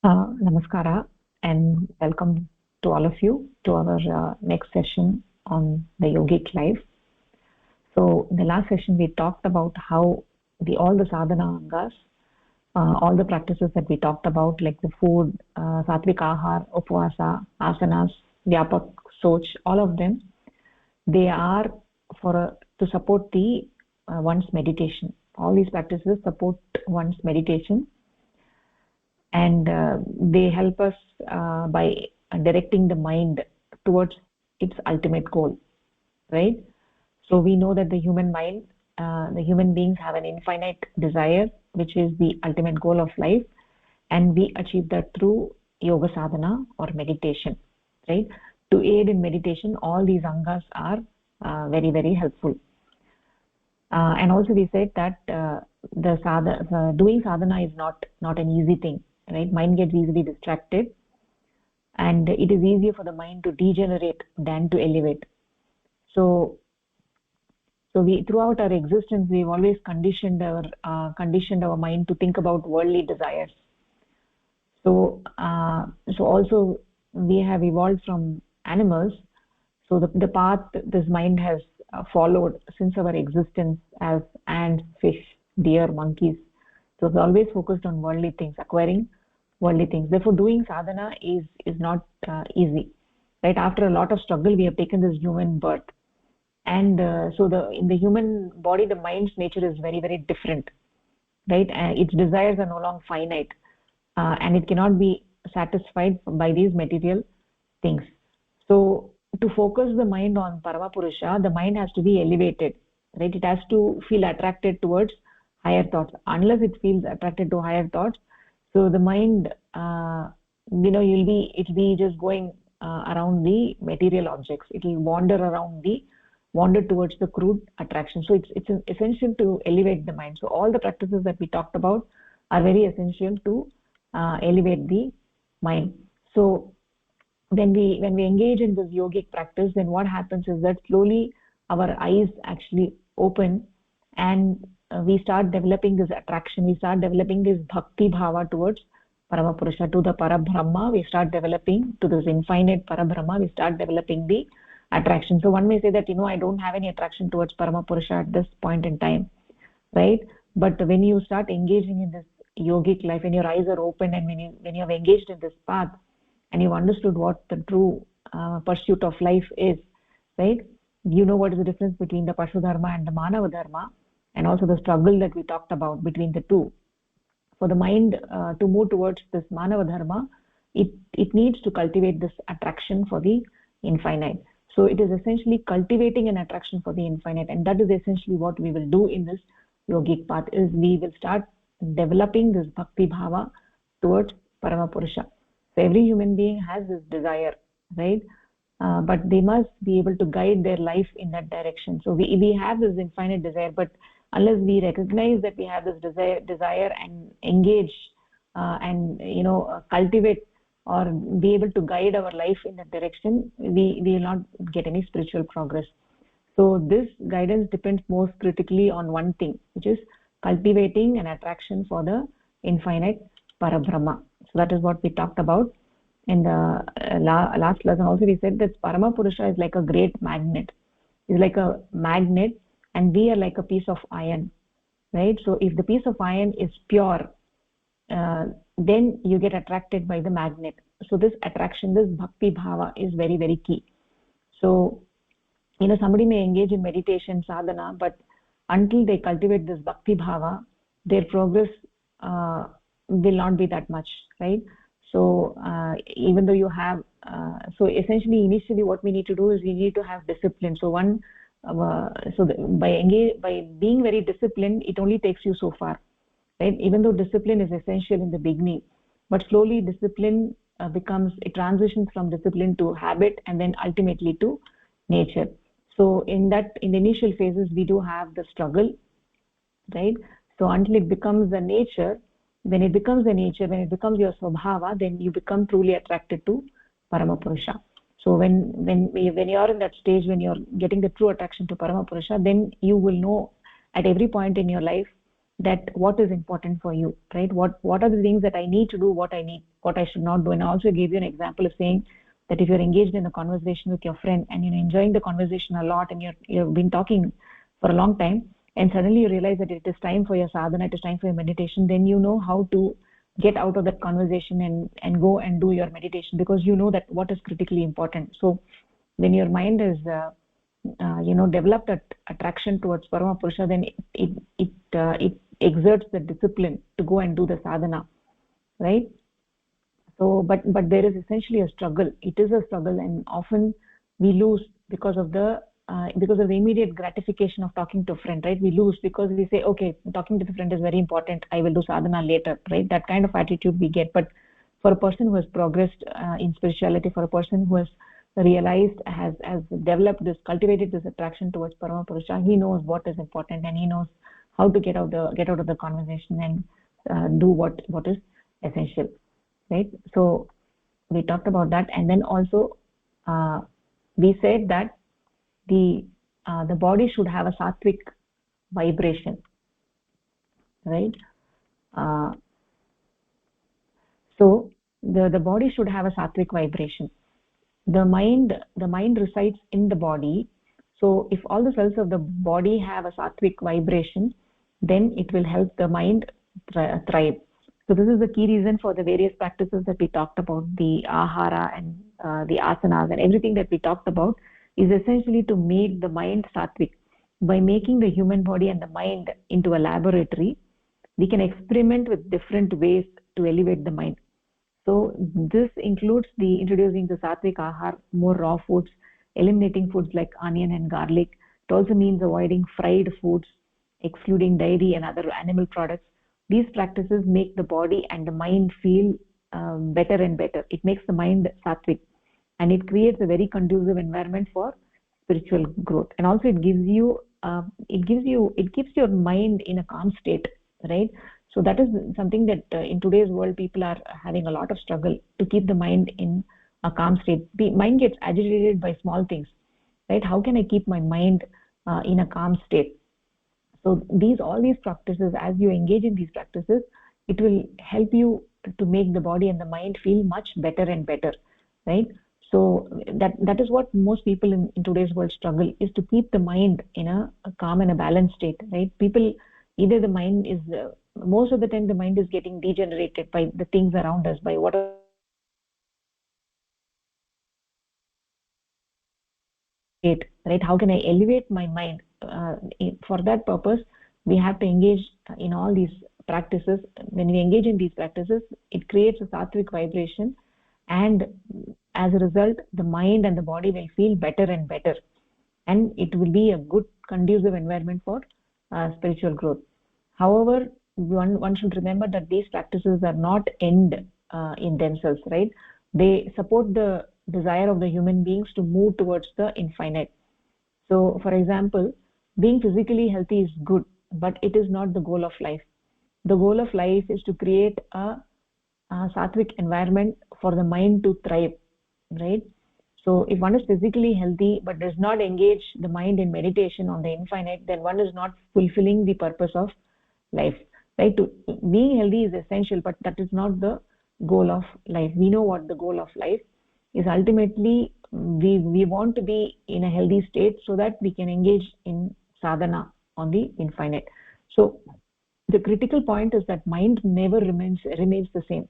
Namaskara and welcome to all of you to our next session on the yogic life. So in the last session we talked about how all the sadhana angas, all the practices that we talked about, like the food, satvik ahar, upvasa, asanas, vyapak, soch, all of them, they are to support the one's meditation. All these practices support one's meditation, and they help us by directing the mind towards its ultimate goal, right? So we know that the human mind, the human beings have an infinite desire, which is the ultimate goal of life, and we achieve that through yoga sadhana or meditation, right? To aid in meditation, all these angas are very, very helpful. And also we said that doing sadhana is not an easy thing, right? Mind gets easily distracted, and it is easier for the mind to degenerate than to elevate. So we, throughout our existence, we've always conditioned our mind to think about worldly desires. So also we have evolved from animals. So the path this mind has followed since our existence as ants, fish, deer, monkeys. So we're always focused on worldly things, acquiring worldly things. Therefore, doing sadhana is not easy, right? After a lot of struggle, we have taken this human birth, and so in the human body, the mind's nature is very, very different, right? Its desires are no longer finite, and it cannot be satisfied by these material things. So to focus the mind on Paramapurusha, the mind has to be elevated, right? It has to feel attracted towards higher thoughts. Unless it feels attracted to higher thoughts, so the mind, it'll be just going around the material objects. It will wander towards the crude attraction. So it's essential to elevate the mind. So all the practices that we talked about are very essential to elevate the mind. So when we engage in this yogic practice, then what happens is that slowly our eyes actually open, and we start developing this attraction. We start developing this bhakti bhava towards Paramapurusha, to the Parabrahma. We start developing to this infinite Parabrahma. We start developing the attraction. So one may say that, I don't have any attraction towards Paramapurusha at this point in time, right? But when you start engaging in this yogic life, when your eyes are open, and when you have engaged in this path, and you've understood what the true pursuit of life is, right? You know what is the difference between the Pashu Dharma and the Manava Dharma, and also the struggle that we talked about between the two. For the mind to move towards this Manava Dharma, it needs to cultivate this attraction for the infinite. So it is essentially cultivating an attraction for the infinite, and that is essentially what we will do in this yogic path, is we will start developing this bhakti bhava towards Paramapurusha. So every human being has this desire, right? But they must be able to guide their life in that direction. So we have this infinite desire, but unless we recognize that we have this desire and engage and cultivate or be able to guide our life in that direction, we will not get any spiritual progress. So this guidance depends most critically on one thing, which is cultivating an attraction for the infinite Parabrahma. So that is what we talked about in the last lesson. Also we said that Paramapurusha is like a great magnet. It's like a magnet, and we are like a piece of iron, right? So if the piece of iron is pure, then you get attracted by the magnet. So this attraction, this bhakti bhava, is very, very key. So somebody may engage in meditation sadhana, but until they cultivate this bhakti bhava, their progress will not be that much, right? So even though you have so essentially initially what we need to do is we need to have discipline. So by being very disciplined, it only takes you so far, right? Even though discipline is essential in the beginning, but slowly discipline it transitions from discipline to habit, and then ultimately to nature. So in the initial phases we do have the struggle, right? So until it becomes the nature, when it becomes your swabhava, then you become truly attracted to Paramapurusha. So when you are in that stage, when you're getting the true attraction to Paramapurusha, then you will know at every point in your life that what is important for you, right? What are the things that I need to do, what I should not do. And I also gave you an example of saying that if you're engaged in a conversation with your friend and you're enjoying the conversation a lot and you've been talking for a long time, and suddenly you realize that it is time for your sadhana, it is time for your meditation, then you know how to get out of that conversation and go and do your meditation, because you know that what is critically important. So when your mind is developed that attraction towards parama purusha, then it exerts the discipline to go and do the sadhana, right? So but there is essentially a struggle. It is a struggle, and often we lose because of the immediate gratification of talking to a friend, right? We lose because we say, okay, talking to the friend is very important, I will do sadhana later, right? That kind of attitude we get. But for a person who has progressed in spirituality, for a person who has realized, has developed this, cultivated this attraction towards parama purusha, he knows what is important, and he knows how to get out of the conversation and do what is essential, right? So we talked about that. And then also we said that the body should have a sattvic vibration, right? uh, so the body should have a sattvic vibration. The mind resides in the body. So if all the cells of the body have a sattvic vibration, then it will help the mind thrive. So this is the key reason for the various practices that we talked about, the ahara and the asanas and everything that we talked about, is essentially to make the mind sattvic. By making the human body and the mind into a laboratory, we can experiment with different ways to elevate the mind. So this includes the introducing the sattvic ahar, more raw foods, eliminating foods like onion and garlic. It also means avoiding fried foods, excluding dairy and other animal products. These practices make the body and the mind feel better and better. It makes the mind sattvic, and it creates a very conducive environment for spiritual growth. And also it keeps your mind in a calm state, right? So that is something that in today's world people are having a lot of struggle to keep the mind in a calm state. The mind gets agitated by small things, right? How can I keep my mind in a calm state? So all these practices, as you engage in these practices, it will help you to make the body and the mind feel much better and better, right? So that is what most people in today's world struggle, is to keep the mind in a calm and a balanced state, right? People, either the mind is most of the time the mind is getting degenerated by the things around us, by whatever state, right? How can I elevate my mind? For that purpose, we have to engage in all these practices. When we engage in these practices, it creates a sattvic vibration, and as a result, the mind and the body will feel better and better, and it will be a good conducive environment for spiritual growth. However, one should remember that these practices are not end in themselves, right? They support the desire of the human beings to move towards the infinite. So for example, being physically healthy is good, but it is not the goal of life. The goal of life is to create a sattvic environment for the mind to thrive, right? So if one is physically healthy but does not engage the mind in meditation on the infinite, then one is not fulfilling the purpose of life, right? Being healthy is essential, but that is not the goal of life. We know what the goal of life is. Ultimately, we want to be in a healthy state so that we can engage in sadhana on the infinite. So the critical point is that mind never remains the same.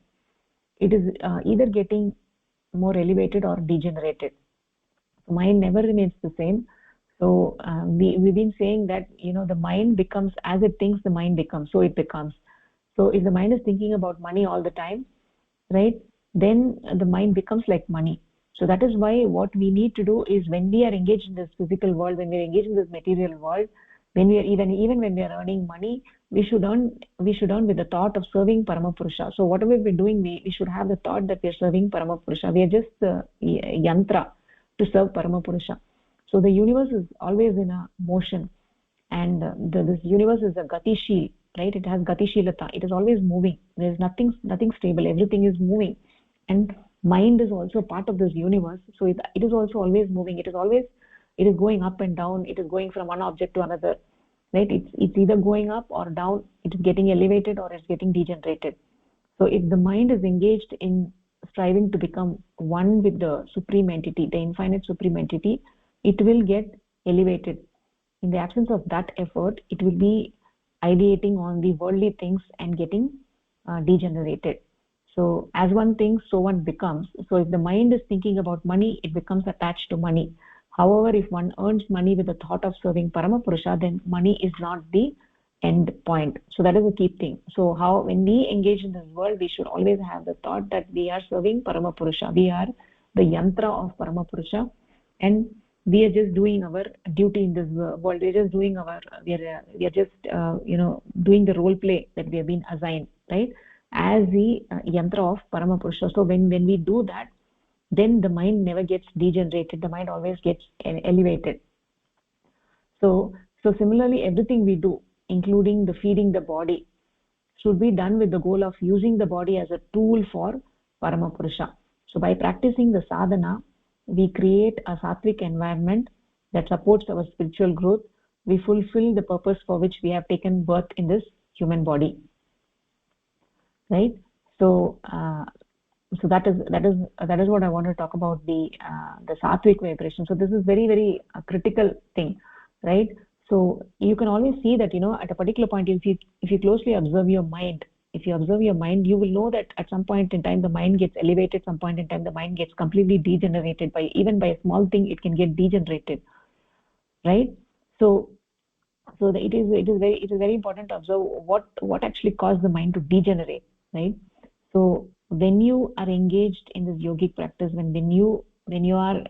It is either getting more elevated or degenerated. Mind never remains the same. So we've been saying that the mind becomes, as it thinks, the mind becomes, so it becomes. So if the mind is thinking about money all the time, right, then the mind becomes like money. So that is why what we need to do is, when we are engaged in this physical world, when we are engaged in this material world, when we are even when we are earning money, we should earn with the thought of serving Paramapurusha. So whatever we're doing, we should have the thought that we are serving Paramapurusha. We are just the yantra to serve Paramapurusha. So the universe is always in a motion, and this universe is a gatishil, right? It has gatishilata. It is always moving. There is nothing stable. Everything is moving, and mind is also part of this universe. So it is also always moving. It is going up and down. It is going from one object to another. right? It's either going up or down, it's getting elevated or it's getting degenerated. So if the mind is engaged in striving to become one with the supreme entity, the infinite supreme entity, it will get elevated. In the absence of that effort, it will be ideating on the worldly things and getting degenerated. So as one thinks, so one becomes. So if the mind is thinking about money, it becomes attached to money. However, if one earns money with the thought of serving Paramapurusha, then money is not the end point. So that is a key thing. So how, when we engage in this world, we should always have the thought that we are serving Paramapurusha. We are the yantra of Paramapurusha, and we are just doing our duty in this world. We are just doing our, we are just doing the role play that we have been assigned, right, as the yantra of Paramapurusha. So when we do that, then the mind never gets degenerated, the mind always gets elevated. So similarly, everything we do, including the feeding the body, should be done with the goal of using the body as a tool for Paramapurusha. So by practicing the sadhana, we create a sattvic environment that supports our spiritual growth. We fulfill the purpose for which we have taken birth in this human body, right? So so that is what I want to talk about, the sattvic vibration. So this is very, very critical thing, right? So you can always see that, at a particular point, if you closely observe your mind, you will know that at some point in time the mind gets elevated, some point in time the mind gets completely degenerated. Even by a small thing it can get degenerated, right? So it is very important to observe what actually caused the mind to degenerate, right? So when you are engaged in this yogic practice, when you are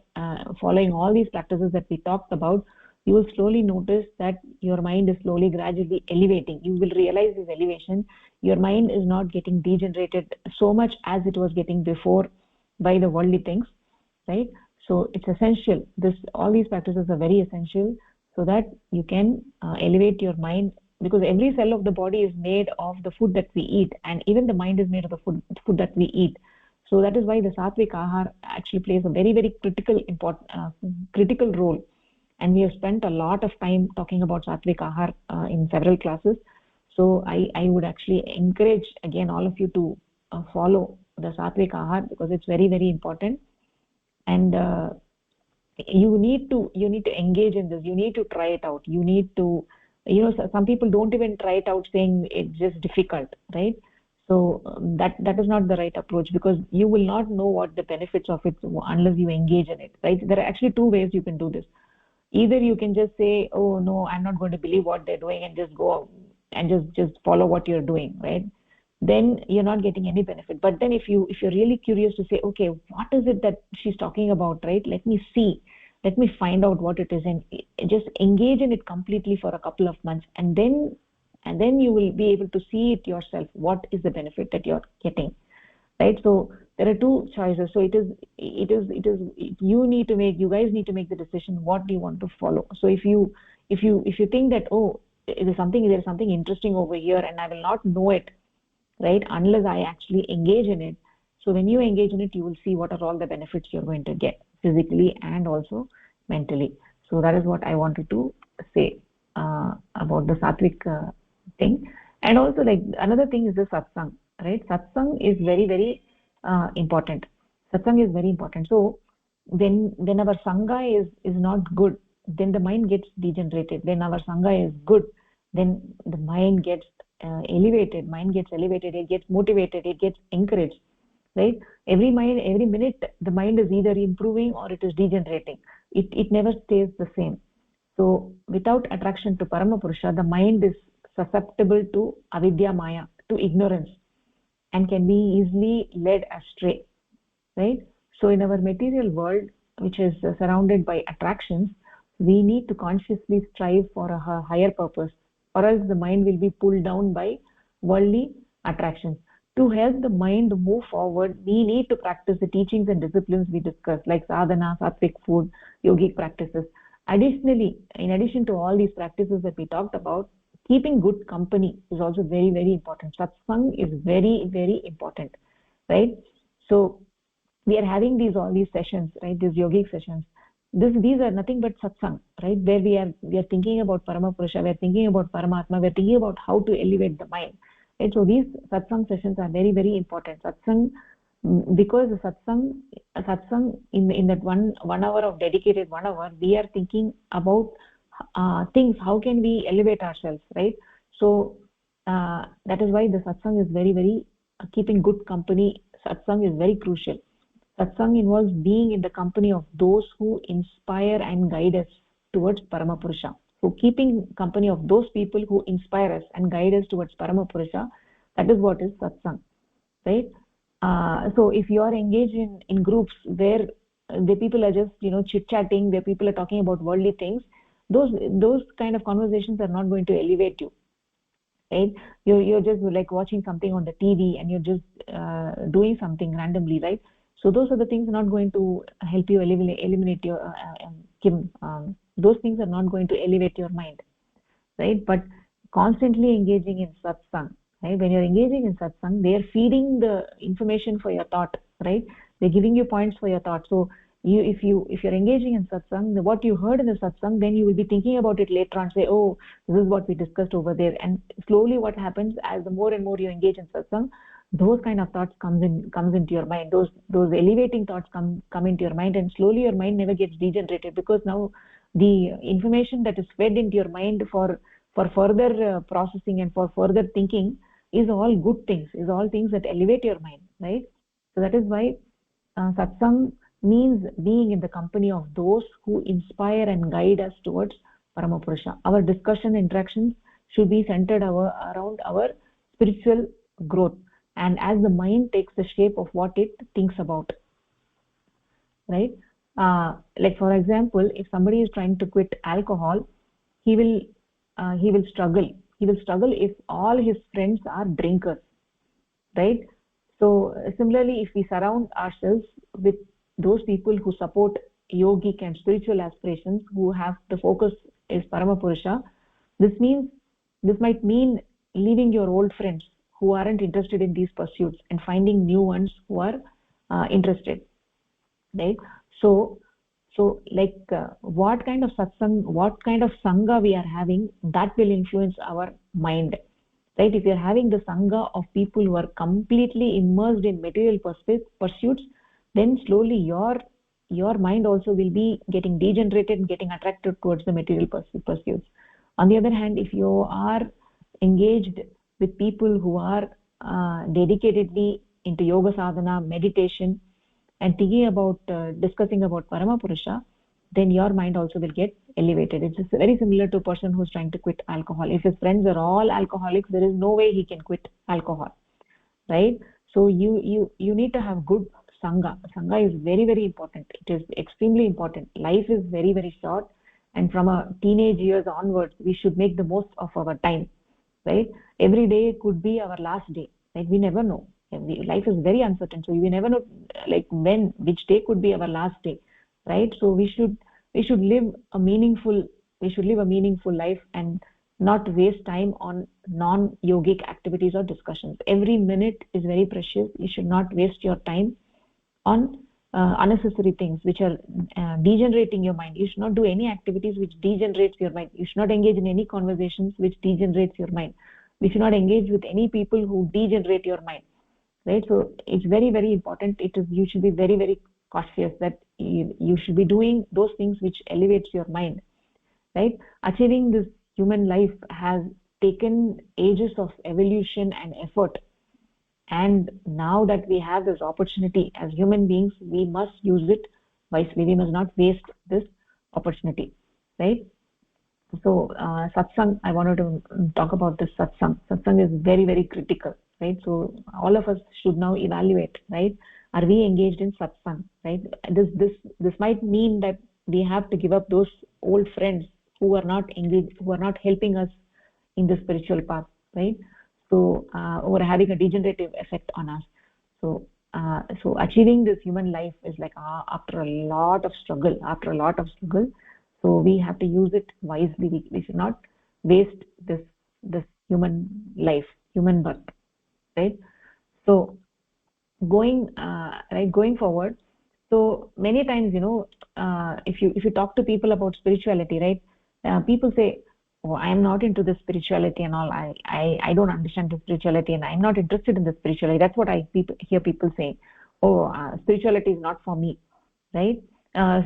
following all these practices that we talked about, you will slowly notice that your mind is slowly, gradually elevating. You will realize this elevation. Your mind is not getting degenerated so much as it was getting before by the worldly things, right? So it's essential. All these practices are very essential so that you can elevate your mind, because every cell of the body is made of the food that we eat, and even the mind is made of the food that we eat. So that is why the sattvic ahar actually plays a very, very critical role. And we have spent a lot of time talking about sattvic ahar in several classes. So I would actually encourage again all of you to follow the sattvic ahar, because it's very, very important. And you need to engage in this. You need to try it out. You need to, some people don't even try it out, saying it's just difficult, right? So that is not the right approach, because you will not know what the benefits of it unless you engage in it, right? There are actually two ways you can do this. Either you can just say, oh no, I'm not going to believe what they're doing, and just go and just follow what you're doing, right? Then you're not getting any benefit. But then if you're really curious to say, okay, what is it that she's talking about, right? Let me find out what it is, and just engage in it completely for a couple of months, and then you will be able to see it yourself, what is the benefit that you're getting, right? So there are two choices. So you guys need to make the decision, what do you want to follow. So if you think that, oh, there's something interesting over here and I will not know it, right, unless I actually engage in it. So when you engage in it, you will see what are all the benefits you're going to get physically and also mentally. So that is what I wanted to say about the sattvic thing. And also, like, another thing is the satsang, right? Satsang is very, very important. Satsang is very important. So when our sangha is not good, then the mind gets degenerated. When our sangha is good, then the mind gets elevated. It gets motivated, it gets encouraged, right? Every minute the mind is either improving or it is degenerating. It never stays the same. So without attraction to Paramapurusha, the mind is susceptible to avidya maya, to ignorance, and can be easily led astray, right? So in our material world, which is surrounded by attractions, we need to consciously strive for a higher purpose, or else the mind will be pulled down by worldly attractions. To help the mind move forward, we need to practice the teachings and disciplines we discussed, like sadhana, sattvic food, yogic practices. Additionally, in addition to all these practices that we talked about, keeping good company is also very, very important. Satsang is very, very important, right? So we are having all these sessions, right, these yogic sessions. these are nothing but satsang, right? Where we are thinking about Paramapurusha, we are thinking about Paramatma, we are thinking about how to elevate the mind, right? So these satsang sessions are very, very important. Satsang, because the satsang in that one hour of dedicated 1 hour, we are thinking about things. How can we elevate ourselves, right? So that is why the satsang is very, very keeping good company. Satsang is very crucial. Satsang involves being in the company of those who inspire and guide us towards Paramapurusha. So keeping company of those people who inspire us and guide us towards Paramapurusha, that is what is satsang, right? So if you are engaged in groups where the people are just chit chatting, where people are talking about worldly things, those kind of conversations are not going to elevate you, right? You're just like watching something on the TV, and you're just doing something randomly, right? So those are the things not going to help you eliminate your those things are not going to elevate your mind, right? But constantly engaging in satsang, right? When you're engaging in satsang, they are feeding the information for your thought, right? They're giving you points for your thought. So if you're engaging in satsang, what you heard in the satsang, then you will be thinking about it later on, say, oh, this is what we discussed over there. And slowly what happens, as the more and more you engage in satsang, those kind of thoughts comes into your mind, those elevating thoughts come into your mind, and slowly your mind never gets degenerated, because now the information that is fed into your mind for further processing and for further thinking is all good things, is all things that elevate your mind, right? So that is why satsang means being in the company of those who inspire and guide us towards Paramapurusha. Our discussion interactions should be centered around our spiritual growth, and as the mind takes the shape of what it thinks about, right? Like for example, if somebody is trying to quit alcohol, he will struggle. He will struggle if all his friends are drinkers, right? So similarly, if we surround ourselves with those people who support yogic and spiritual aspirations, who have the focus is Paramapurusha, this might mean leaving your old friends who aren't interested in these pursuits and finding new ones who are interested, right? So like what kind of satsang, what kind of sangha we are having, that will influence our mind, right? If you're having the sangha of people who are completely immersed in material pursuits, then slowly your mind also will be getting degenerated, getting attracted towards the material pursuits. On the other hand, if you are engaged with people who are dedicatedly into yoga sadhana, meditation, and thinking about discussing about Paramapurusha, then your mind also will get elevated. It's just very similar to a person who's trying to quit alcohol. If his friends are all alcoholics, there is no way he can quit alcohol, right? So you need to have good sangha. Sangha is very, very important. It is extremely important. Life is very, very short, and from a teenage years onwards, we should make the most of our time, right? Every day could be our last day, right? We never know. Life is very uncertain, so we never know like which day could be our last day, right? So we should live a meaningful life and not waste time on non-yogic activities or discussions. Every minute is very precious. You should not waste your time on unnecessary things which are degenerating your mind. You should not do any activities which degenerates your mind. You should not engage in any conversations which degenerates your mind. We should not engage with any people who degenerate your mind, right? So it's very, very important. You should be very, very cautious that you should be doing those things which elevates your mind, right? Achieving this human life has taken ages of evolution and effort, and now that we have this opportunity as human beings, we must use it wisely. We must not waste this opportunity, right? So satsang, I wanted to talk about this satsang. Satsang is very, very critical, right? So all of us should now evaluate, right? Are we engaged in satsang, right? This might mean that we have to give up those old friends who are not engaged, who are not helping us in the spiritual path, right? So or having a degenerative effect on us. So achieving this human life is like after a lot of struggle, so we have to use it wisely. We should not waste this human life, human birth, right? So going forward, so many times if you talk to people about spirituality, right, people say, oh, I am not into this spirituality and all. I don't understand the spirituality and I'm not interested in the spirituality. That's what I hear people saying. Oh, spirituality is not for me, right?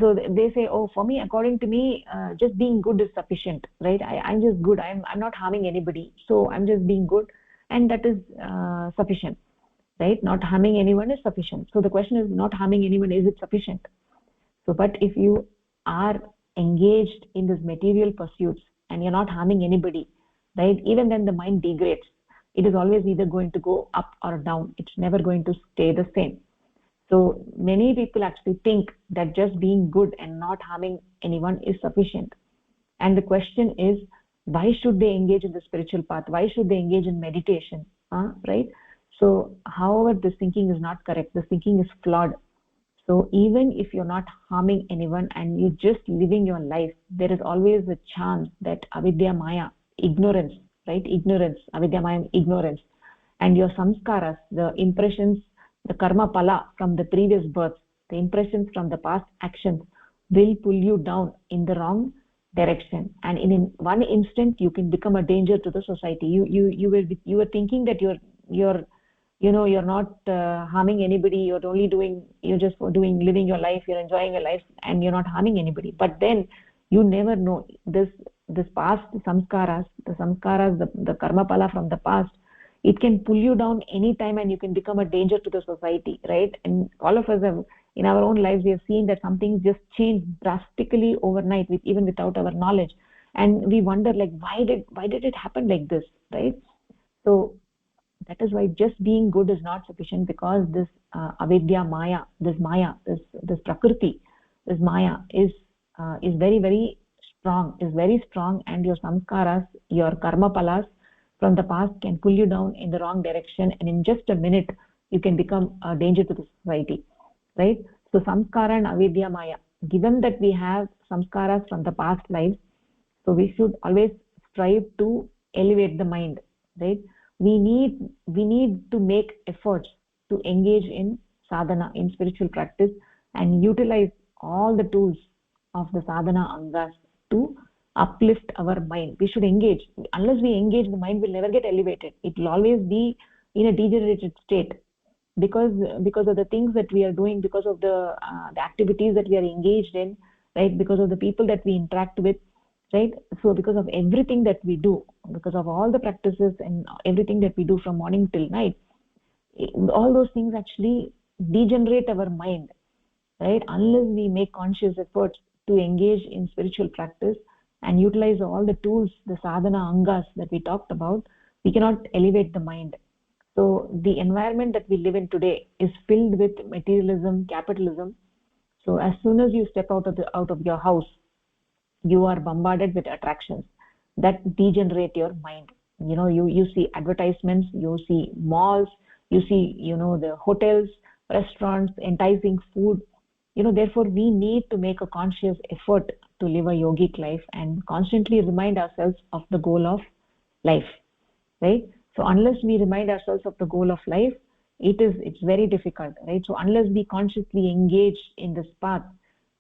So they say, oh, for me, according to me, just being good is sufficient, right? I'm just good. I'm not harming anybody, so I'm just being good, and that is sufficient, right? Not harming anyone is sufficient. So the question is, not harming anyone, is it sufficient? So, but if you are engaged in these material pursuits and you're not harming anybody, right? Even then the mind degrades. It is always either going to go up or down. It's never going to stay the same. So many people actually think that just being good and not harming anyone is sufficient. And the question is, why should they engage in the spiritual path? Why should they engage in meditation? Right? So, however, this thinking is not correct. This thinking is flawed. So even if you're not harming anyone and you're just living your life, there is always a chance that avidya maya, ignorance, right? Ignorance, avidya maya, ignorance, and your samskaras, the impressions, the karma pala from the previous births, the impressions from the past actions will pull you down in the wrong direction, and in one instant you can become a danger to the society. You were thinking that you're you're not harming anybody, you're just living your life, you're enjoying your life, and you're not harming anybody. But then you never know, this past samskaras, the karma pala from the past, it can pull you down anytime and you can become a danger to the society, right? And all of us have, in our own lives, we have seen that some things just change drastically overnight, even without our knowledge, and we wonder, like, why did it happen like this, right? So that is why just being good is not sufficient, because this avidya maya, this prakriti, this maya is very, very strong, and your samskaras, your karma palas from the past can pull you down in the wrong direction, and in just a minute you can become a danger to the society, right? So samskara and avidya maya, given that we have samskaras from the past lives, so we should always strive to elevate the mind, right? We need to make efforts to engage in sadhana, in spiritual practice, and utilize all the tools of the sadhana angas to uplift our mind. We should engage. Unless we engage, the mind will never get elevated. It will always be in a degenerated state, because of the things that we are doing, because of the activities that we are engaged in, right? Because of the people that we interact with, right? So because of everything that we do, because of all the practices and everything that we do from morning till night, all those things actually degenerate our mind, right? Unless we make conscious efforts to engage in spiritual practice and utilize all the tools, the sadhana angas that we talked about, we cannot elevate the mind. So the environment that we live in today is filled with materialism, capitalism. So as soon as you step out of your house, you are bombarded with attractions that degenerate your mind. You see advertisements, you see malls, you see the hotels, restaurants, enticing food. Therefore we need to make a conscious effort to live a yogic life and constantly remind ourselves of the goal of life, right? So unless we remind ourselves of the goal of life, it's very difficult, right? So unless we consciously engage in this path,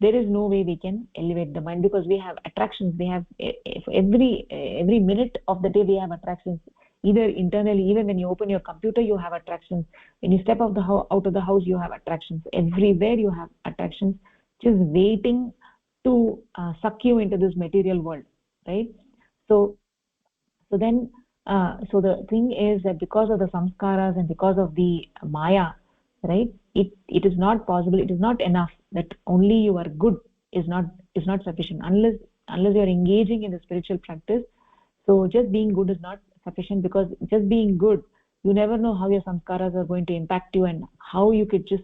there is no way we can elevate the mind, because we have attractions. We have every minute of the day we have attractions, either internally, even when you open your computer you have attractions, when you step out of the house you have attractions, everywhere you have attractions just waiting to suck you into this material world, right? So then so the thing is that because of the samskaras and because of the maya, right, it is not possible, it is not enough that only you are good is not sufficient, unless you are engaging in the spiritual practice. So just being good is not sufficient, because just being good, you never know how your samskaras are going to impact you, and how you could just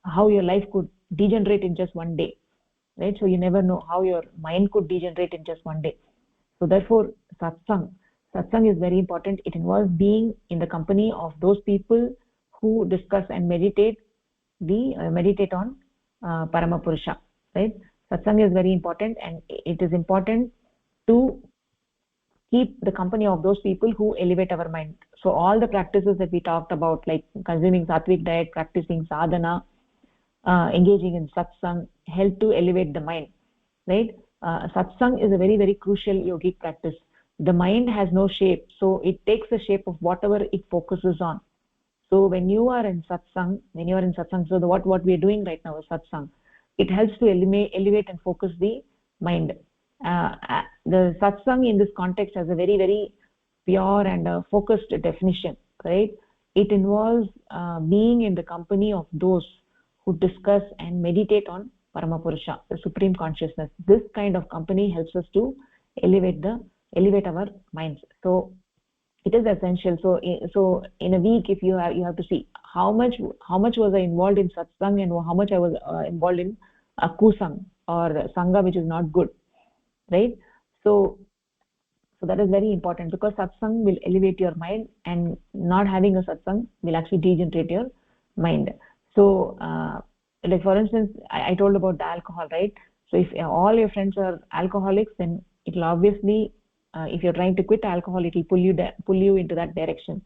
how your life could degenerate in just one day, right? So you never know how your mind could degenerate in just one day. So therefore satsang is very important. It involves being in the company of those people who discuss and meditate on Parama Purusha, right? Satsang is very important, and it is important to keep the company of those people who elevate our mind. So all the practices that we talked about, like consuming sattvic diet, practicing sadhana, engaging in satsang help to elevate the mind, right? Satsang is a very, very crucial yogic practice. The mind has no shape, so it takes the shape of whatever it focuses on. So when you are in satsang, so what we are doing right now is satsang. It helps to elevate and focus the mind. The satsang in this context has a very, very pure and focused definition, right? It involves being in the company of those who discuss and meditate on Paramapurusha, the supreme consciousness. This kind of company helps us to elevate our minds. So it is essential. So in a week, if you have to see how much was I involved in satsang and how much I was involved in kusang or sangha, which is not good, right? So that is very important, because satsang will elevate your mind, and not having a satsang will actually degenerate your mind. So like for instance, I told about the alcohol, right? So if all your friends are alcoholics, then it will obviously, if you're trying to quit alcohol, it will pull you into that direction.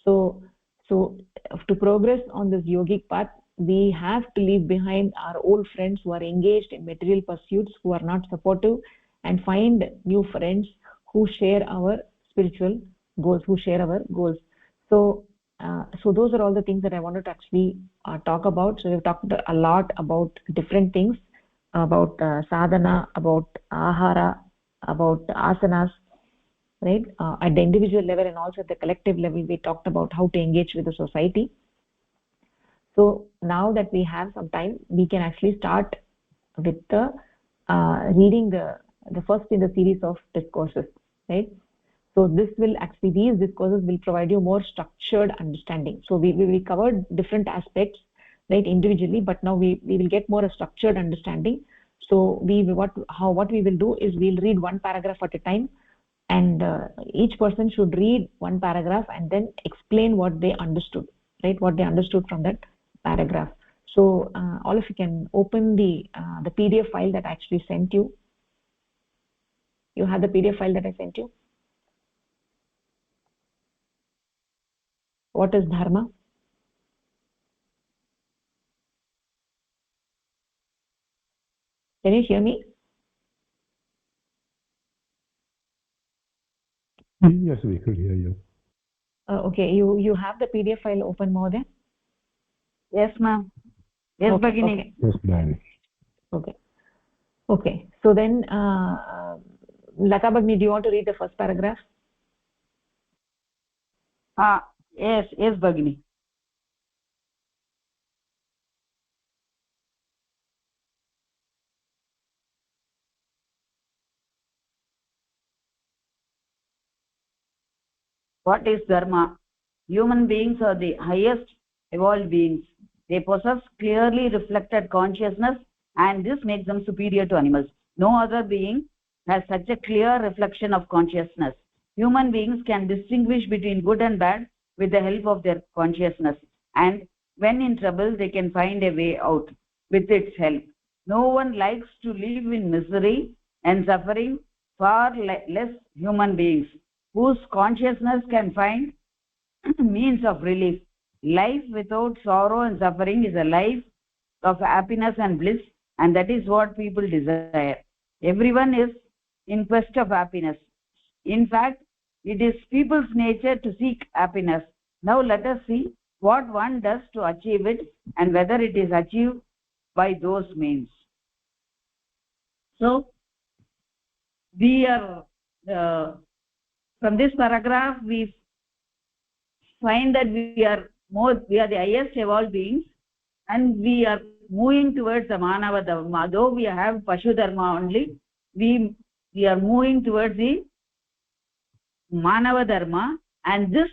So to progress on this yogic path, we have to leave behind our old friends who are engaged in material pursuits, who are not supportive, and find new friends who share our spiritual goals, who share our goals. So those are all the things that I wanted to actually talk about. So we've talked a lot about different things, about sadhana, about ahara, about asanas, right? At the individual level and also at the collective level, we talked about how to engage with the society. So now that we have some time, we can actually start with the reading the first in the series of discourses, right? So these discourses will provide you more structured understanding. So we covered different aspects, right, individually, but now we will get more a structured understanding. So what we will do is we'll read one paragraph at a time, and each person should read one paragraph and then explain what they understood, right, what they understood from that paragraph. So all of you can open the PDF file that I actually sent you. You have the PDF file that I sent you? What is dharma? Can you hear me? Yes, we could hear you. Okay, you have the PDF file open, Mohdaya? Yes, ma'am. Yes, okay, Bhagini. okay. Yes, ma'am. Okay. So then, Lata Bhagini, do you want to read the first paragraph? Yes, Bhagini. What is dharma? Human beings are the highest evolved beings. They possess clearly reflected consciousness, and this makes them superior to animals. No other being has such a clear reflection of consciousness. Human beings can distinguish between good and bad with the help of their consciousness, and when in trouble, they can find a way out with its help. No one likes to live in misery and suffering, far less human beings whose consciousness can find means of relief. Life without sorrow and suffering is a life of happiness and bliss, and that is what people desire. Everyone is in quest of happiness. In fact, it is people's nature to seek happiness. Now let us see what one does to achieve it, and whether it is achieved by those means. So we are from this paragraph we find that we are the highest evolved beings, and we are moving towards the manava dharma. Though we have pashu dharma only, we are moving towards the manava dharma, and this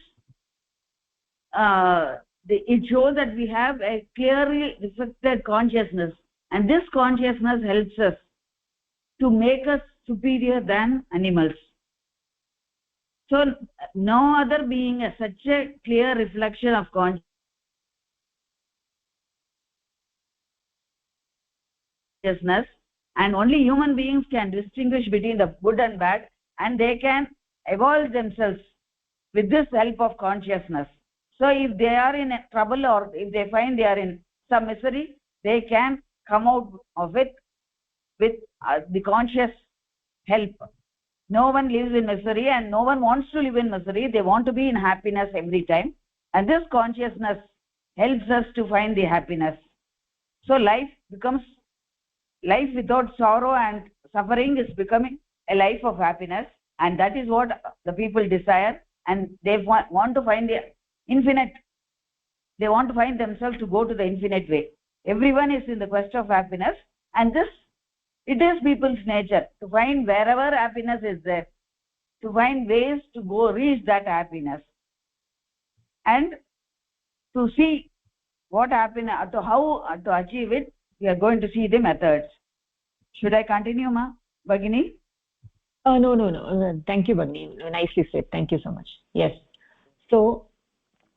it shows that we have a clearly reflected consciousness, and this consciousness helps us to make us superior than animals. So no other being has such a clear reflection of consciousness, and only human beings can distinguish between the good and bad, and they can evolve themselves with this help of consciousness. So if they are in trouble, or if they find they are in some misery, they can come out of it with the conscious help. No one lives in misery, and no one wants to live in misery. They want to be in happiness every time, and this consciousness helps us to find the happiness. So life becomes, life without sorrow and suffering is becoming a life of happiness, and that is what the people desire, and they want to find the infinite. They want to find themselves to go to the infinite way. Everyone is in the quest of happiness, and this, it is people's nature to find wherever happiness is there, to find ways to go reach that happiness, and to see what happiness, to how to achieve it. We are going to see the methods. Should I continue, ma Bhagini? No. Thank you, Bhagini. Nicely said. Thank you so much. Yes. So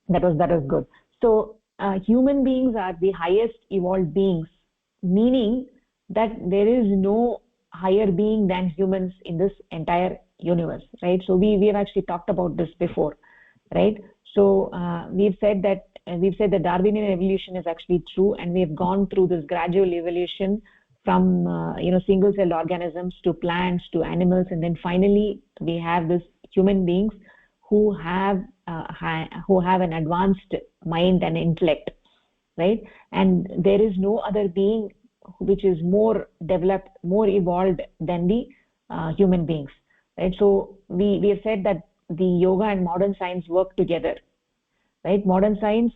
that was good. So human beings are the highest evolved beings, meaning that there is no higher being than humans in this entire universe, right? So we have actually talked about this before, right? So we've said that Darwinian evolution is actually true, and we have gone through this gradual evolution from single-celled organisms to plants to animals, and then finally we have this human beings who have an advanced mind and intellect, right? And there is no other being which is more developed, more evolved than the human beings, right? So we have said that the yoga and modern science work together, right? Modern science,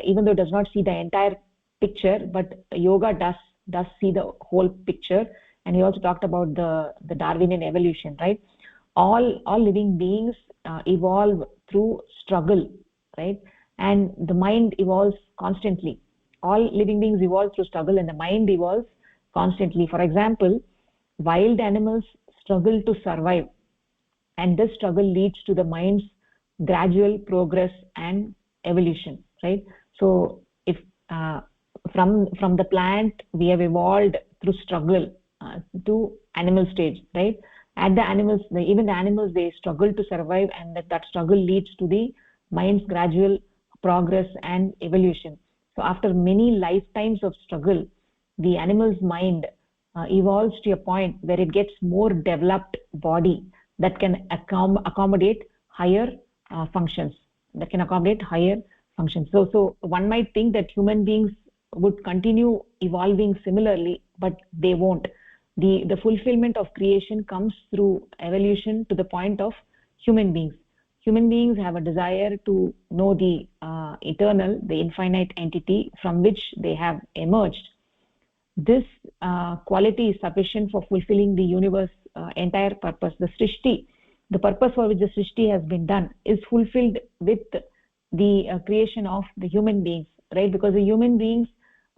even though it does not see the entire picture, but yoga does see the whole picture. And we also talked about the Darwinian evolution, right? All living beings evolve through struggle, right? And the mind evolves constantly. All living beings evolve through struggle, and the mind evolves constantly. For example, wild animals struggle to survive, and this struggle leads to the mind's gradual progress and evolution, right? So if from the plant we have evolved through struggle to animal stage, right? At the animals, even the animals, they struggle to survive, and that struggle leads to the mind's gradual progress and evolution. So after many lifetimes of struggle, the animal's mind evolves to a point where it gets more developed body that can accommodate higher functions, so one might think that human beings would continue evolving similarly, but they won't. The fulfillment of creation comes through evolution to the point of human beings. Human beings have a desire to know the eternal, the infinite entity from which they have emerged. This quality is sufficient for fulfilling the universe entire purpose. The purpose for which the Srishti has been done is fulfilled with the creation of the human beings, right? Because the human beings,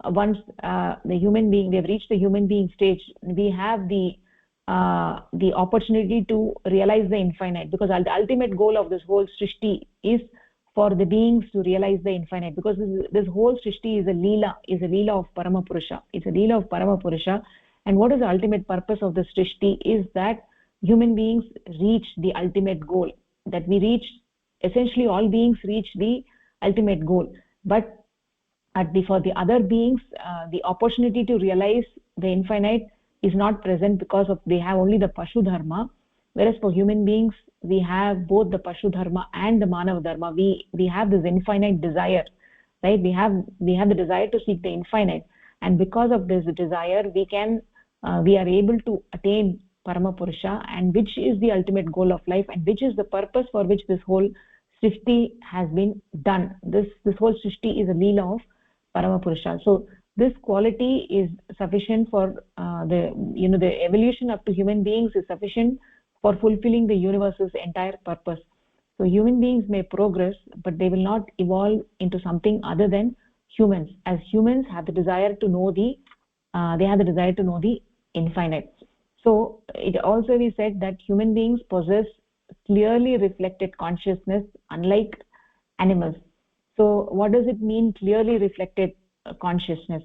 once they've reached the human being stage, we have the opportunity to realize the infinite, because the ultimate goal of this whole Srishti is for the beings to realize the infinite, because this whole Srishti is a leela of Paramapurusha. It's a leela of Paramapurusha. And what is the ultimate purpose of the Srishti is that human beings reach the ultimate goal, that we reach, essentially all beings reach the ultimate goal. But for the other beings, the opportunity to realize the infinite is not present, because they have only the Pashu Dharma, whereas for human beings we have both the Pashu Dharma and the Manav Dharma. We have this infinite desire, right? We have the desire to seek the infinite, and because of this desire we are able to attain Paramapurusha, and which is the ultimate goal of life, and which is the purpose for which this whole Srishti has been done. This whole Srishti is a leela of Paramapurusha. So this quality is sufficient for the evolution up to human beings is sufficient for fulfilling the universe's entire purpose. So human beings may progress, but they will not evolve into something other than humans, as humans have the desire to know the infinite. So it also we said that human beings possess clearly reflected consciousness, unlike animals. So what does it mean, clearly reflected consciousness,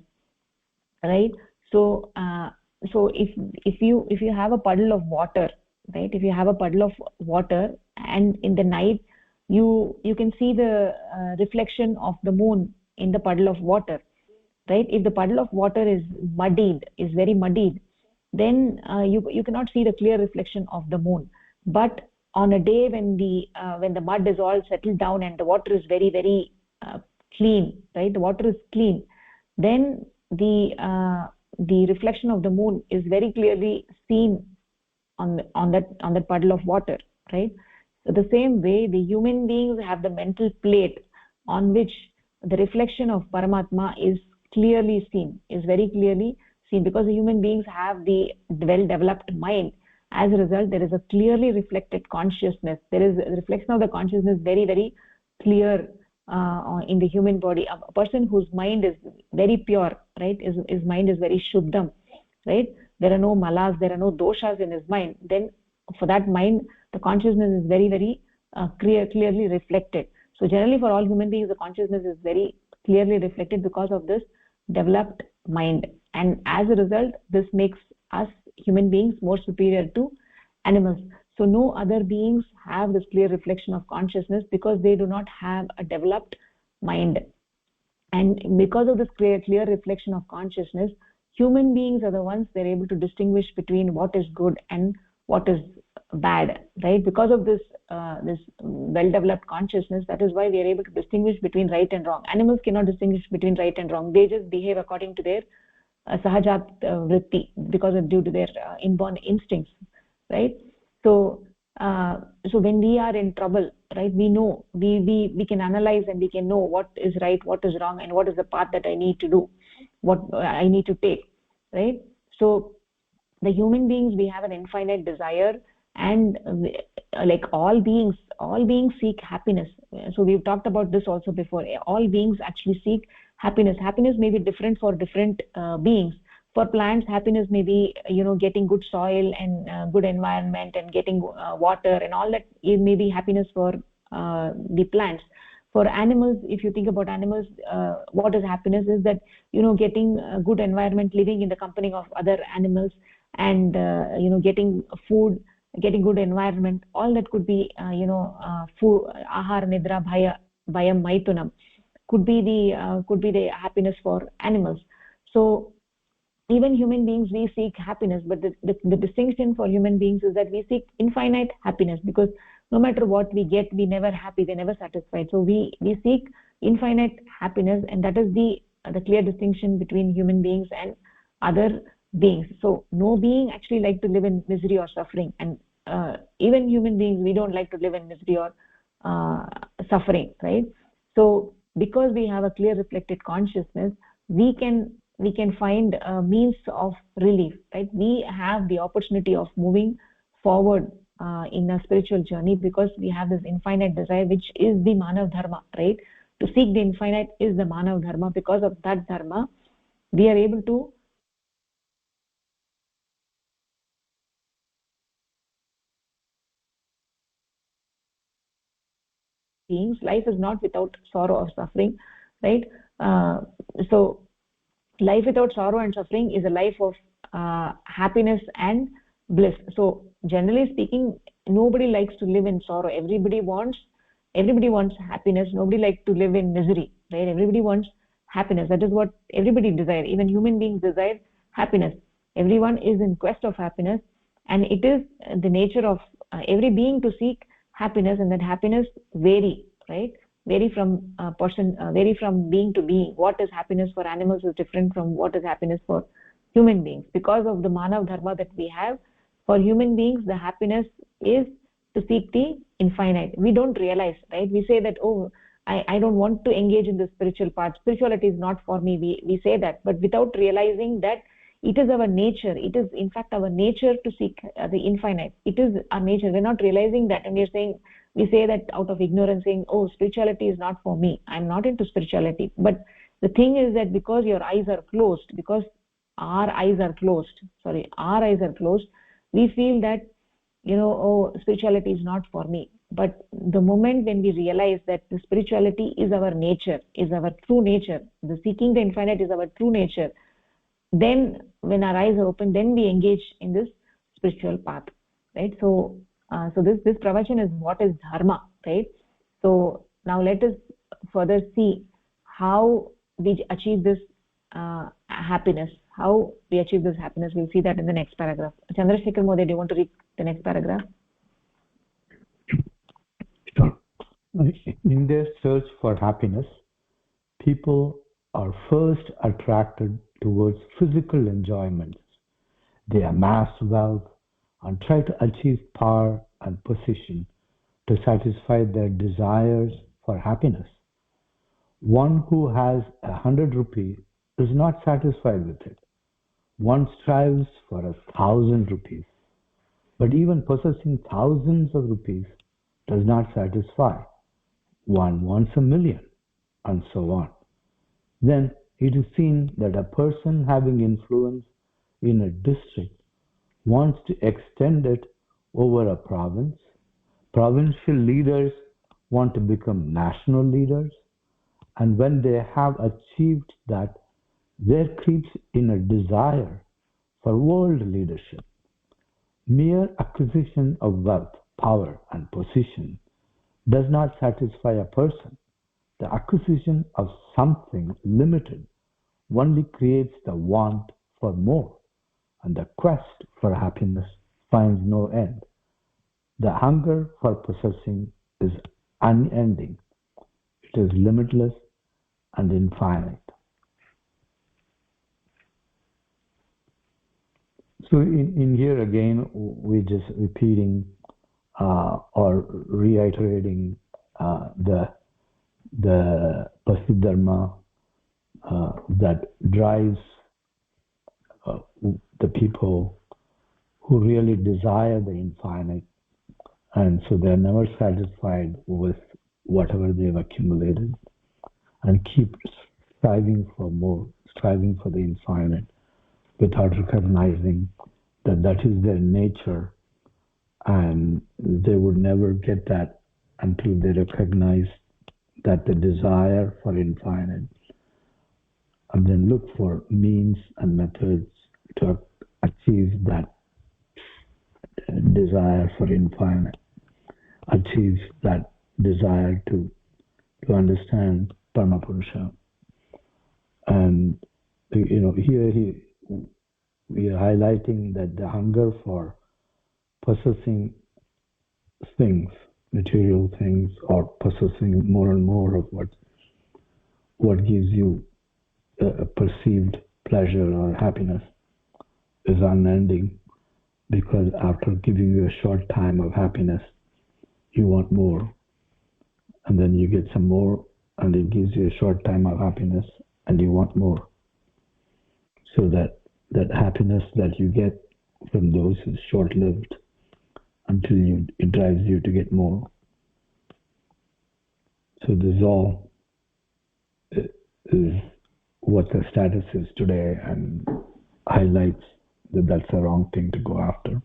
right? So if you have a puddle of water, right? If you have a puddle of water, and in the night you can see the reflection of the moon in the puddle of water, right? If the puddle of water is muddied, is very muddied, then you cannot see the clear reflection of the moon. But on a day when the mud is all settled down and the water is very very clean, right? The water is clean, then the reflection of the moon is very clearly seen on that puddle of water, right? So the same way the human beings have the mental plate on which the reflection of Paramatma is clearly seen, is very clearly seen, because the human beings have the well developed mind. As a result, there is a clearly reflected consciousness. There is a reflection of the consciousness very very clear in the human body. A person whose mind is very pure, right, his mind is very shuddham, right, there are no malas, there are no doshas in his mind, then for that mind the consciousness is very very clearly reflected. So generally for all human beings the consciousness is very clearly reflected because of this developed mind, and as a result this makes us human beings more superior to animals. So no other beings have this clear reflection of consciousness because they do not have a developed mind. And because of this clear reflection of consciousness, human beings are the ones they're able to distinguish between what is good and what is bad, right? Because of this this well developed consciousness, that is why we are able to distinguish between right and wrong. Animals cannot distinguish between right and wrong. They just behave according to their sahajat vritti, because of due to their inborn instincts, right? So so when we are in trouble, right, we know, we can analyze and we can know what is right, what is wrong, and what is the path that I need to do, what I need to take, right? So the human beings, we have an infinite desire, and like all beings seek happiness. So we've talked about this also before. All beings actually seek happiness. Happiness may be different for different beings. For plants, happiness may be getting good soil and good environment and getting water and all that. It may be happiness for the plants. For animals, if you think about animals, what is happiness is that getting a good environment, living in the company of other animals, and getting food, getting good environment, all that could be food, ahar nidra bhayam maitunam, could be the happiness for animals. So even human beings, we seek happiness, but the distinction for human beings is that we seek infinite happiness, because no matter what we get, we never happy, we're never satisfied. So we seek infinite happiness, and that is the clear distinction between human beings and other beings. So no being actually like to live in misery or suffering, and even human beings, we don't like to live in misery or suffering, right? So because we have a clear reflected consciousness, we can find means of relief, right? We have the opportunity of moving forward in a spiritual journey, because we have this infinite desire, which is the manav dharma, right? To seek the infinite is the manav dharma. Because of that dharma, we are able to beings. Life is not without sorrow or suffering, right? So life without sorrow and suffering is a life of happiness and bliss. So generally speaking, nobody likes to live in sorrow. Everybody wants happiness. Nobody likes to live in misery, right? Everybody wants happiness. That is what everybody desires. Even human beings desire happiness. Everyone is in quest of happiness, and it is the nature of every being to seek happiness, and that happiness vary from person, vary from being to being. What is happiness for animals is different from what is happiness for human beings. Because of the manav dharma that we have, for human beings the happiness is to seek the infinite. We don't realize, right? We say that, oh, I don't want to engage in the spiritual part, spirituality is not for me, we say that, but without realizing that it is our nature. It is in fact our nature to seek the infinite. It is our nature. We're not realizing that, and we say that out of ignorance, saying, oh, spirituality is not for me, I'm not into spirituality. But the thing is that because your eyes are closed, because our eyes are closed, we feel that oh, spirituality is not for me. But the moment when we realize that the spirituality is our nature, is our true nature, the seeking the infinite is our true nature, then when our eyes are open, then we engage in this spiritual path, right? So this pravachan is what is dharma, right? So now let us further see how we achieve this happiness. How we achieve this happiness, we'll see that in the next paragraph. Chandrasekhar Modi, do you want to read the next paragraph? Sure. In their search for happiness, people are first attracted towards physical enjoyments. They amass wealth and try to achieve power and position to satisfy their desires for happiness. One who has 100 rupees is not satisfied with it. One strives for 1,000 rupees. But even possessing thousands of rupees does not satisfy. One wants 1,000,000, and so on. Then it is seen that a person having influence in a district wants to extend it over a province. Provincial leaders want to become national leaders. And when they have achieved that, there creeps in a desire for world leadership. Mere acquisition of wealth, power, and position does not satisfy a person. The acquisition of something limited only creates the want for more, and the quest for happiness finds no end. The hunger for possessing is unending. It is limitless and infinite. So in here again, we're just repeating or reiterating the Dharma that drives the people who really desire the infinite, and so they're never satisfied with whatever they've accumulated, and keep striving for more, striving for the infinite, without recognizing that that is their nature, and they would never get that until they recognize that the desire for infinite, and then look for means and methods to achieve that desire for infinite, achieve that desire to understand Parama-Purusha. And here we are highlighting that the hunger for possessing things, material things, or possessing more and more of what gives you a perceived pleasure or happiness is unending, because after giving you a short time of happiness, you want more, and then you get some more, and it gives you a short time of happiness, and you want more. So that happiness that you get from those is short-lived until it drives you to get more. So this all is what the status is today, and highlights that that's the wrong thing to go after.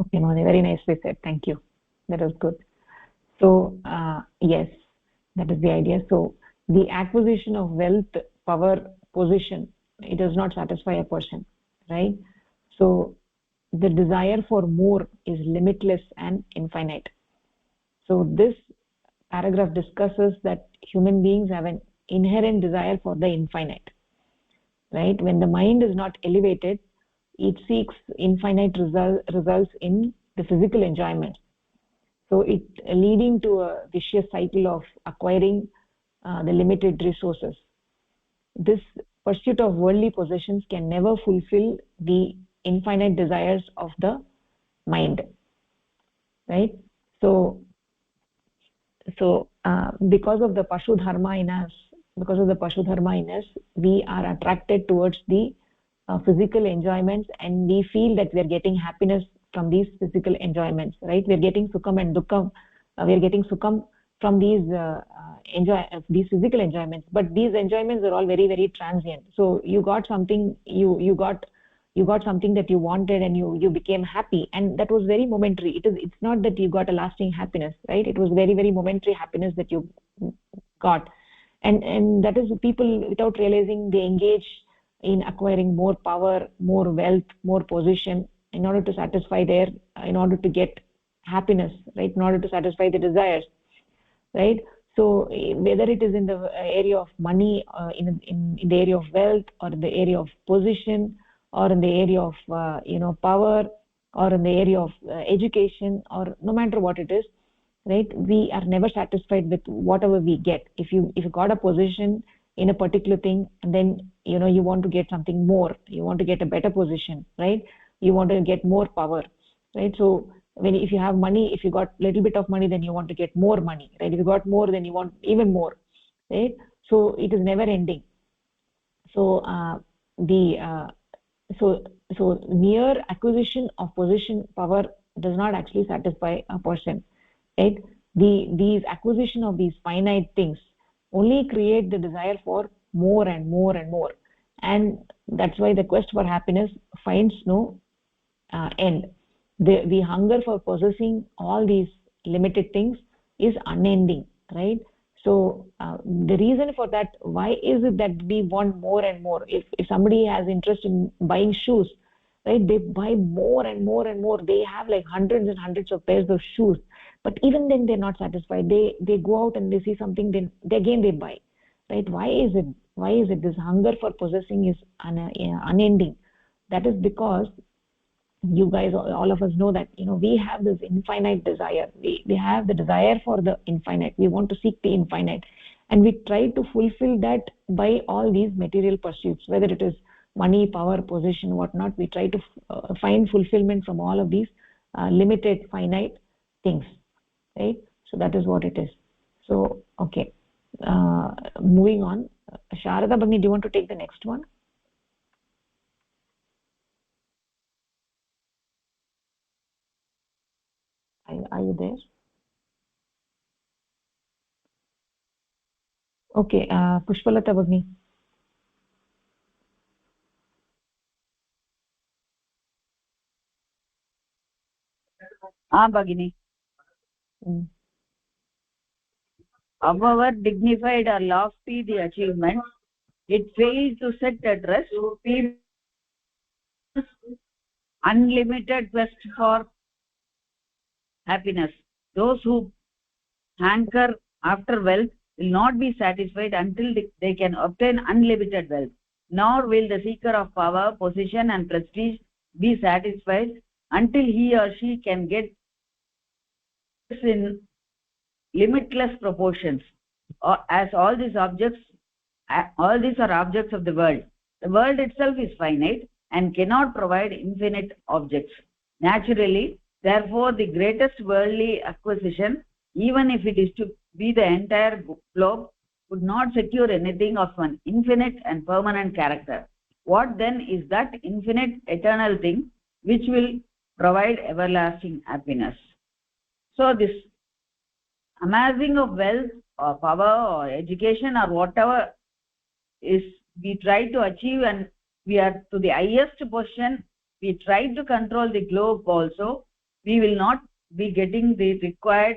Okay, Moni, very nicely said. Thank you. That was good. So, yes, that is the idea. So, the acquisition of wealth, power, position, it does not satisfy a person, right? So, the desire for more is limitless and infinite. So, this paragraph discusses that human beings have an inherent desire for the infinite, right? When the mind is not elevated, it seeks infinite results in the physical enjoyment. So it leading to a vicious cycle of acquiring the limited resources. This pursuit of worldly possessions can never fulfill the infinite desires of the mind, right? So because of the Pashu Dharma in us, we are attracted towards the physical enjoyments, and we feel that we are getting happiness from these physical enjoyments, right? We are getting sukham and dukkham. We are getting sukham from these physical enjoyments, but these enjoyments are all very, very transient. So you got something, you got something that you wanted, and you became happy, and that was very momentary. It's not that you got a lasting happiness, right? It was very, very momentary happiness that you got, and that is people, without realizing, they engage in acquiring more power, more wealth, more position, in order to satisfy in order to get happiness, right? In order to satisfy the desires, right? So whether it is in the area of money, in the area of wealth, or in the area of position, or in the area of power, or in the area of education, or no matter what it is, right? We are never satisfied with whatever we get. If you got a position in a particular thing, and then you want to get something more, you want to get a better position, right? You want to get more power, right? So if you have money, if you got little bit of money, then you want to get more money, right? If you got more, then you want even more, right? So it is never ending. So the so mere acquisition of position, power, does not actually satisfy a person, right? These acquisition of these finite things only create the desire for more and more and more, and that's why the quest for happiness finds no end. The hunger for possessing all these limited things is unending, right? So the reason for that, why is it that we want more and more? If somebody has interest in buying shoes, right, they buy more and more and more. They have like hundreds and hundreds of pairs of shoes, but even then they're not satisfied. They go out and they see something, then again they buy, right? Why is it this hunger for possessing is unending? That is because you guys, all of us know that we have this infinite desire. We have the desire for the infinite. We want to seek the infinite, and we try to fulfill that by all these material pursuits, whether it is money, power, position, whatnot. We try to find fulfillment from all of these limited, finite things, right? So that is what it is. So okay, moving on. Sharada Bhagini, do you want to take the next one? Are you there? Okay, Pushpalata Bhagini. Bhagini. However dignified or lofty the achievement, it fails to set at rest people's unlimited quest for happiness. Those who hanker after wealth will not be satisfied until they can obtain unlimited wealth, nor will the seeker of power, position and prestige be satisfied until he or she can get in limitless proportions, as all these are objects of the world. The world itself is finite and cannot provide infinite objects. Naturally, therefore, the greatest worldly acquisition, even if it is to be the entire globe, would not secure anything of an infinite and permanent character. What then is that infinite eternal thing which will provide everlasting happiness? So this amassing of wealth or power or education or whatever is we try to achieve, and we are to the highest position, we try to control the globe also, we will not be getting the required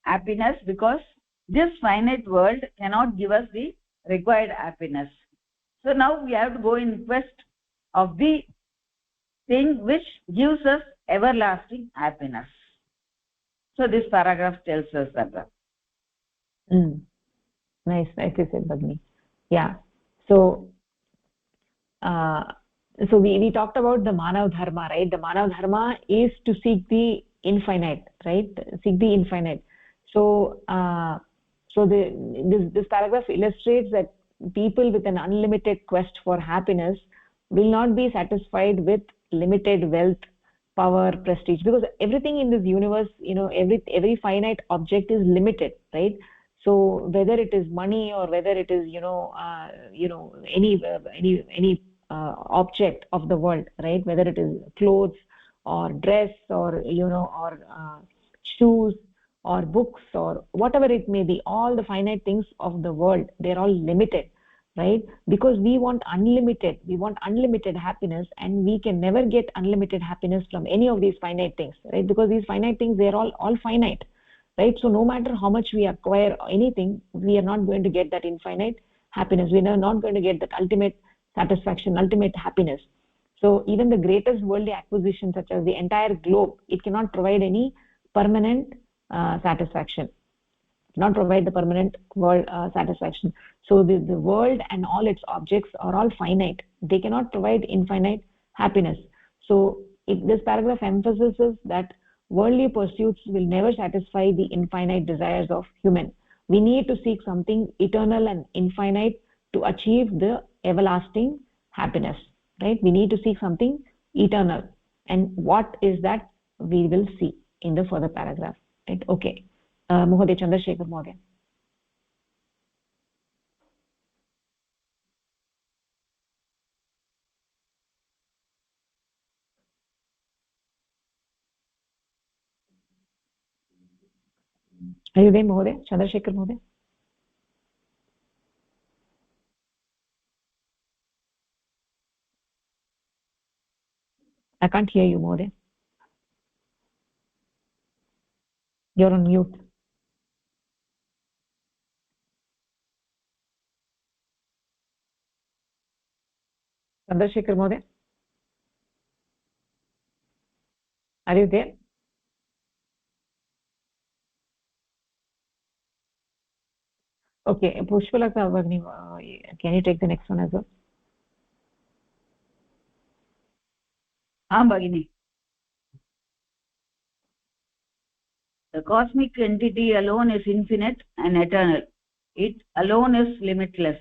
happiness, because this finite world cannot give us the required happiness. So now we have to go in quest of the thing which gives us everlasting happiness. So this paragraph tells us that. Nice you said, Bhagini. Yeah. So we talked about the Manav Dharma, right? The Manav Dharma is to seek the infinite, right? Seek the infinite. So this paragraph illustrates that people with an unlimited quest for happiness will not be satisfied with limited wealth, power, prestige, because everything in this universe, every finite object is limited, right? So whether it is money or whether it is any object of the world, right? Whether it is clothes or dress or shoes or books or whatever it may be, all the finite things of the world, they're all limited, right? Because we want unlimited happiness, and we can never get unlimited happiness from any of these finite things, right? Because these finite things, they're all finite, right? So no matter how much we acquire anything, we are not going to get that infinite happiness. We are not going to get that ultimate satisfaction, ultimate happiness. So even the greatest worldly acquisition, such as the entire globe, it cannot provide any permanent satisfaction. cannot provide the permanent world satisfaction. So the world and all its objects are all finite. They cannot provide infinite happiness. So this paragraph emphasizes that worldly pursuits will never satisfy the infinite desires of human. We need to seek something eternal and infinite to achieve the everlasting happiness, right? We need to seek something eternal. And what is that? We will see in the further paragraph, right? Okay. Mohoday, Chandrasekhar Mohoday. Are you there, Mohoday? Chandrasekhar Mohoday? I can't hear you, Mohoday. You're on mute. Chandrasekhar Mohoday? Are you there? Okay, Pushpalata Bhagini, can you take the next one as well? Bhagini. The cosmic entity alone is infinite and eternal. It alone is limitless.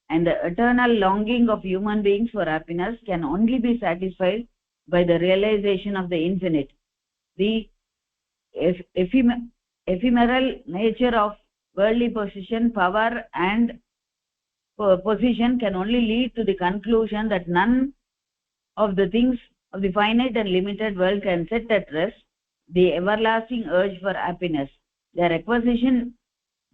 And the eternal longing of human beings for happiness can only be satisfied by the realization of the infinite. The ephemeral nature of worldly position, power, and position can only lead to the conclusion that none of the things of the finite and limited world can set at rest the everlasting urge for happiness. Their acquisition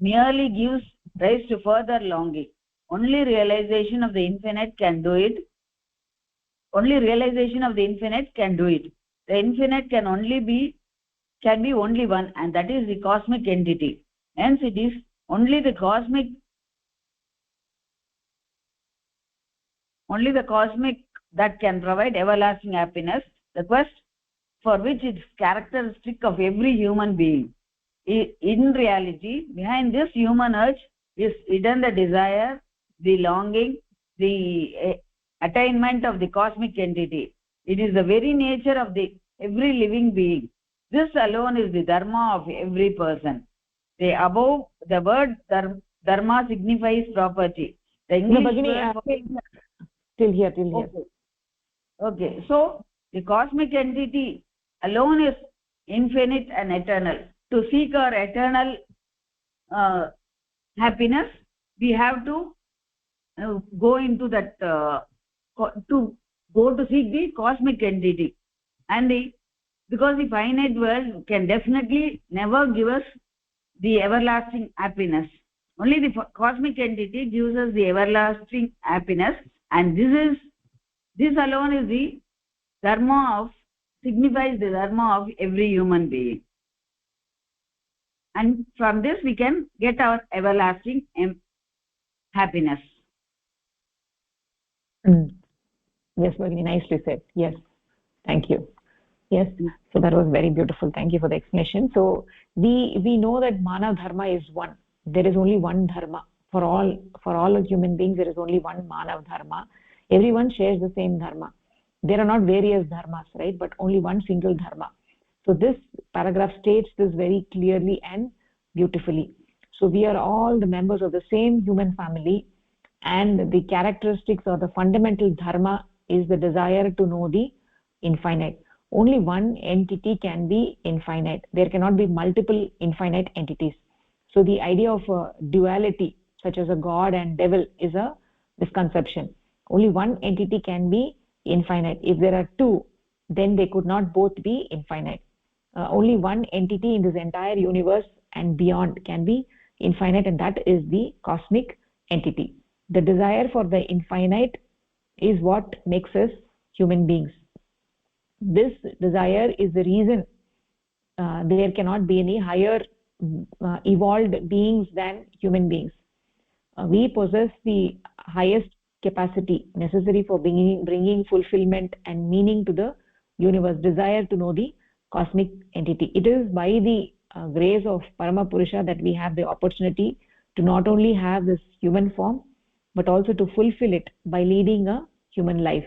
merely gives rise to further longing. Only realization of the infinite can do it. Only realization of the infinite can do it. The infinite can be only one, and that is the cosmic entity. Hence, it is only the cosmic that can provide everlasting happiness, the quest for which is characteristic of every human being. In reality, behind this human urge is hidden the desire, the longing, the attainment of the cosmic entity. It is the very nature of every living being. This alone is the dharma of every person. The word dharma signifies property. The English word for till here. Okay. So the cosmic entity alone is infinite and eternal. To seek our eternal happiness, we have to go into that to seek the cosmic entity, and because the finite world can definitely never give us the everlasting happiness. Only the cosmic entity gives us the everlasting happiness, and this alone is the signifies the dharma of every human being. And from this we can get our everlasting happiness. Yes, Bhagini, nicely said. Yes, thank you. Yes, so that was very beautiful. Thank you for the explanation. So we know that Manav Dharma is one. There is only one Dharma for all human beings. There is only one Manav Dharma. Everyone shares the same Dharma. There are not various dharmas, right? But only one single Dharma. So this paragraph states this very clearly and beautifully. So we are all the members of the same human family, and the characteristics or the fundamental Dharma is the desire to know the infinite. Only one entity can be infinite. There cannot be multiple infinite entities. So the idea of duality, such as a god and devil, is a misconception. Only one entity can be infinite. If there are two, then they could not both be infinite. Only one entity in this entire universe and beyond can be infinite, and that is the cosmic entity. The desire for the infinite is what makes us human beings. This desire is the reason there cannot be any higher evolved beings than human beings. We possess the highest capacity necessary for bringing fulfillment and meaning to the universe. Desire to know the cosmic entity. It is by the grace of Parama Purusha that we have the opportunity to not only have this human form but also to fulfill it by leading a human life.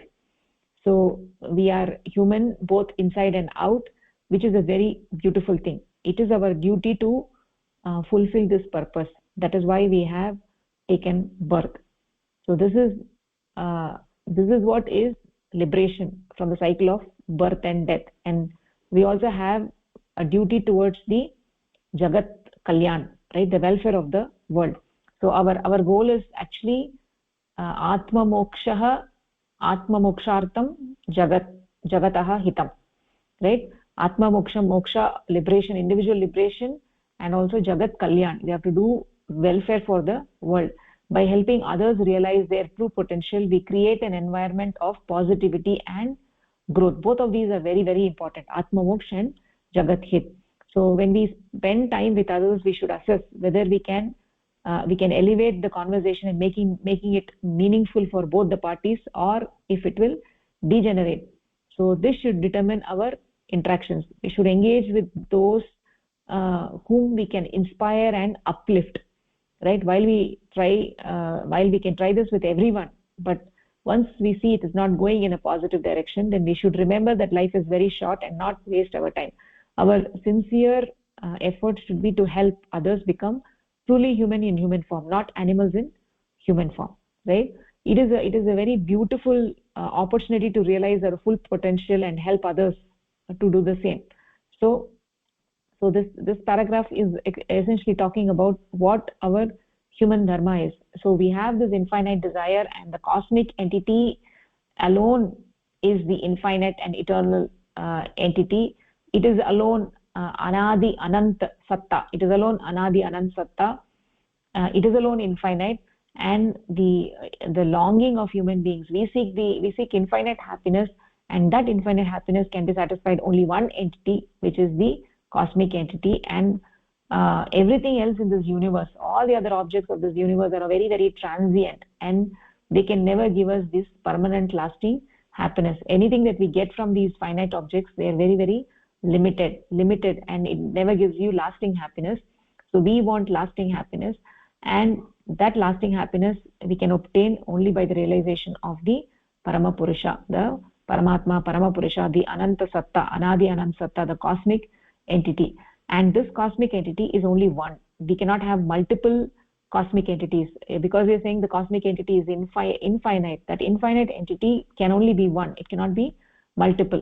So we are human both inside and out, which is a very beautiful thing. It is our duty to fulfill this purpose. That is why we have taken birth. So this is what is liberation from the cycle of birth and death. And we also have a duty towards the Jagat Kalyan, right, the welfare of the world. So our goal is actually Atma Mokshartam Jagatah Hitam, right? Atma Moksha, liberation, individual liberation, and also Jagat Kalyan. We have to do welfare for the world. By helping others realize their true potential, we create an environment of positivity and growth. Both of these are very, very important, Atma Moksha and Jagat Hit. So when we spend time with others, we should assess whether we can elevate the conversation and making it meaningful for both the parties, or if it will degenerate. So this should determine our interactions. We should engage with those whom we can inspire and uplift, right? While we can try this with everyone, but once we see it is not going in a positive direction, then we should remember that life is very short and not waste our time. Our sincere effort should be to help others become truly human in human form, not animals in human form, right? It is a very beautiful opportunity to realize our full potential and help others to do the same. So this paragraph is essentially talking about what our human dharma is. So we have this infinite desire, and the cosmic entity alone is the infinite and eternal entity. It is alone Anadi Anant Satta. It is alone Anadi Anant Satta. It is alone infinite, and the longing of human beings, we seek infinite happiness, and that infinite happiness can be satisfied only one entity, which is the cosmic entity. And everything else in this universe, all the other objects of this universe, are very, very transient, and they can never give us this permanent lasting happiness. Anything that we get from these finite objects, they are very, very limited, and it never gives you lasting happiness. So we want lasting happiness, and that lasting happiness we can obtain only by the realization of the Parama Purusha, the Paramatma, Parama Purusha, the Ananta Satta, Anadi Ananta Satta, the cosmic entity. And this cosmic entity is only one. We cannot have multiple cosmic entities, because we are saying the cosmic entity is infinite. That infinite entity can only be one, it cannot be multiple.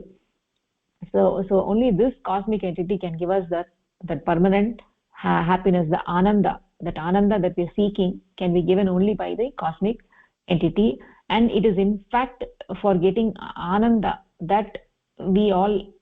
So only this cosmic entity can give us that permanent happiness, the ananda. That ananda that we are seeking can be given only by the cosmic entity. And it is in fact for getting ananda that we all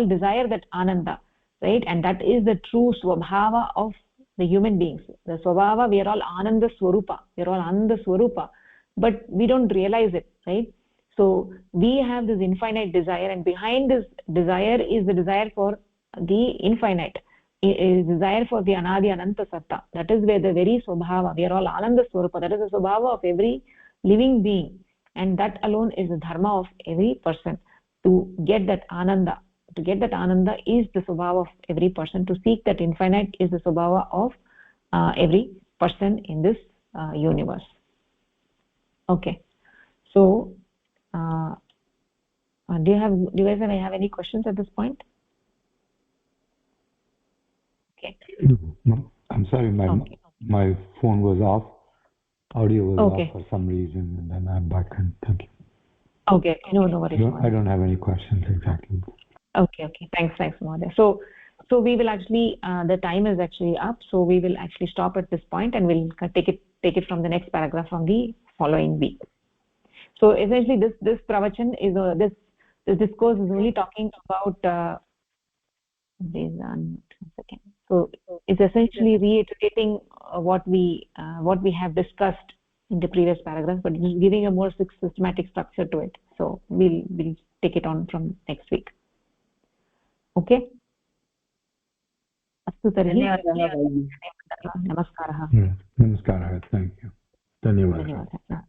desire that ananda, right? And that is the true swabhava of the human beings. The swabhava, we are all ananda swarupa, we are all ananda swarupa, but we don't realize it, right? So we have this infinite desire, and behind this desire is the desire for the infinite, is desire for the Anadi Ananta Satta. That is where the very Swabhava, we are all Ananda Swarupa, that is the Swabhava of every living being, and that alone is the Dharma of every person. To get that Ananda, is the Swabhava of every person. To seek that infinite is the Swabhava of every person in this universe. Okay, so do you guys have any questions at this point? Okay. No, I'm sorry, my phone was off, audio was off for some reason, and then I'm back in. Thank you. Okay, no worries. I don't have any questions exactly. Okay, thanks Mohaya. So we will actually the time is actually up, so we will actually stop at this point, and we'll take it from the next paragraph from the following week. So essentially this pravachan is this discourse is only talking about so it's essentially reiterating what we have discussed in the previous paragraph, but it is giving a more systematic structure to it. So we'll take it on from next week. Okay, अस्तु तर्हि नमस्कारः. Namaskaraha. Thank you. Dhanyawadaः.